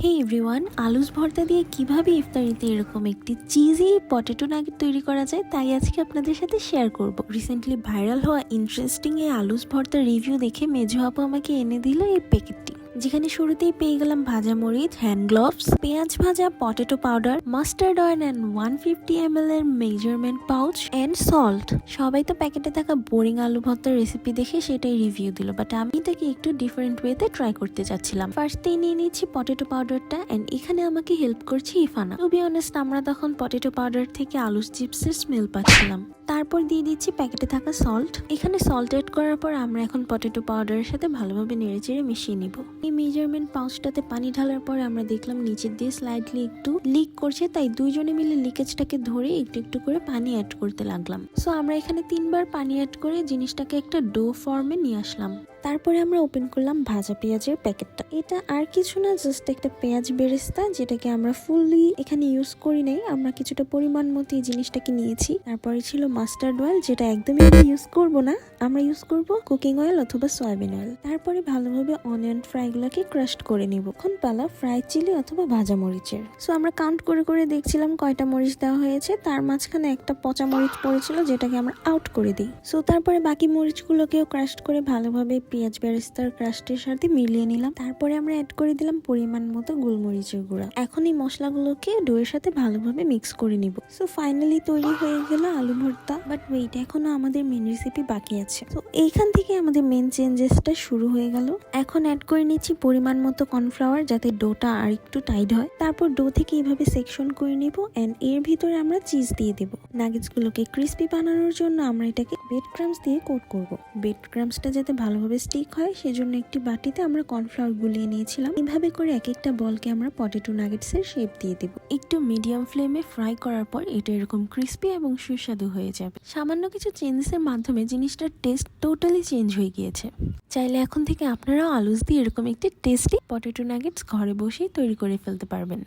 হে everyone, আলুস ভর্তা দিয়ে কিভাবে ইফতারিতে এরকম একটি চিজি পটেটো নাগেট তৈরি করা যায় তাই আজকে আপনাদের সাথে শেয়ার করব। রিসেন্টলি ভাইরাল হওয়া ইন্টারেস্টিং এই আলুস ভর্তার রিভিউ দেখে মেজো আপু আমাকে এনে দিল এই প্যাকেটটি, যেখানে শুরুতেই পেয়ে গেলাম ভাজা মরিচ, হ্যান্ড গ্লোভস, পেঁয়াজ ভাজা, potato powder, mustard oil and 150 ml এর মেজারমেন্ট পাউচ অ্যান্ড সল্ট। সবাই তো প্যাকেটে থাকা বোরিং আলু ভর্তার রেসিপি দেখে সেটাই রিভিউ দিল, বাট আমি এটাকে একটু ডিফারেন্ট ওয়েতে ট্রাই করতে চাচ্ছিলাম। ফার্স্টেই নিয়ে নিচ্ছি পটেটো পাউডারটা, অ্যান্ড এখানে আমাকে হেল্প করছে ইফানা। টু বি অনেস্ট, আমরা তখন পটেটো পাউডার থেকে আলু চিপসের স্মেল পাচ্ছিলাম। তারপর দিয়ে দিচ্ছি প্যাকেটে থাকা সল্ট। এখানে সল্ট এড করার পর আমরা এখন পটেটো পাউডারের সাথে ভালোভাবে নেড়েচেড়ে মিশিয়ে নিব। এই মেজারমেন্ট পাউচটাতে পানি ঢালার পর আমরা দেখলাম নিচের দিয়ে স্লাইডলি একটু লিক করছে, তাই দুইজনে মিলে লিকেজটাকে ধরে একটু একটু করে পানি অ্যাড করতে লাগলাম। সো আমরা এখানে 3বার পানি অ্যাড করে জিনিসটাকে একটা ডো ফর্মে নিয়ে আসলাম। তারপরে আমরা ওপেন করলাম ভাজা পেঁয়াজের প্যাকেটটা। এটা আর কিছু না, জাস্ট একটা পেঁয়াজ বেরেস্তা, যেটাকে আমরা ফুললি এখানে ইউজ করি নাই, আমরা কিছুটা পরিমাণ মতো এই জিনিসটাকে নিয়েছি। তারপরে ছিল মাস্টার্ড অয়েল, যেটা একদমই ইউজ করব না, আমরা ইউজ করব কুকিং অয়েল অথবা সয়াবিন অয়েল। তারপরে ভালোভাবে অনিয়ন ফ্রাই গুলাকে ক্রাশড করে নিব। এখন পালা ফ্রাই চিলি অথবা ভাজা মরিচের। সো আমরা কাউন্ট করে করে দেখছিলাম কয়টা মরিচ দেওয়া হয়েছে, তার মাঝখানে একটা পচা মরিচ পড়েছিল, যেটাকে আমরা আউট করে দিই। সো তারপরে বাকি মরিচগুলোকেও ক্রাশড করে ভালোভাবে পেঁয়াজ বেরেস্তার ক্রাস্টের সাথে মিলিয়ে নিলাম। তারপরে আমরা অ্যাড করে দিলাম পরিমাণ মতো গোলমরিচের গুঁড়া। এখন এই মশলাগুলোকে ডোয়ের সাথে ভালোভাবে মিক্স করে নিব। সো ফাইনালি তৈরি হয়ে গেল আলু ভর্তা। বাট ওয়েট, এখনো আমাদের মেন রেসিপি বাকি আছে। তো এইখান থেকে আমাদের মেন চেঞ্জেসটা শুরু হয়ে গেল। এখন অ্যাড করে নিচ্ছি পরিমাণ মতো কর্নফ্লাওয়ার, যাতে ডোটা আর একটু টাইট হয়। তারপর ডো থেকে এইভাবে সেকশন করে নিব, এন্ড এর ভিতরে আমরা চিজ দিয়ে দেব। নাগেটস গুলোকে ক্রিস্পি বানানোর জন্য আমরা এটাকে ব্রেড ক্রাম্স দিয়ে কোট করব। ব্রেড ক্রাম্সটা যাতে ভালোভাবে স্টিক হয় সেজন্য একটি বাটিতে আমরা কর্নফ্লাওয়ার গুলিয়ে নিয়েছিলাম। এভাবে করে এক একটা বলকে আমরা পটেটো নাগেটস এর শেপ দিয়ে দেব। একটু মিডিয়াম ফ্লেমে ফ্রাই করার পর এটা এরকম ক্রিস্পি এবং সুস্বাদু হয়ে যাবে। সামান্য কিছু চেঞ্জেসের মাধ্যমে জিনিসটার টেস্ট টোটালি চেঞ্জ হয়ে গিয়েছে। চাইলে এখন থেকে আপনারাও আলুস দিয়ে এরকম একটি টেস্টি পটেটো নাগেটস ঘরে বসেই তৈরি করে ফেলতে পারবেন।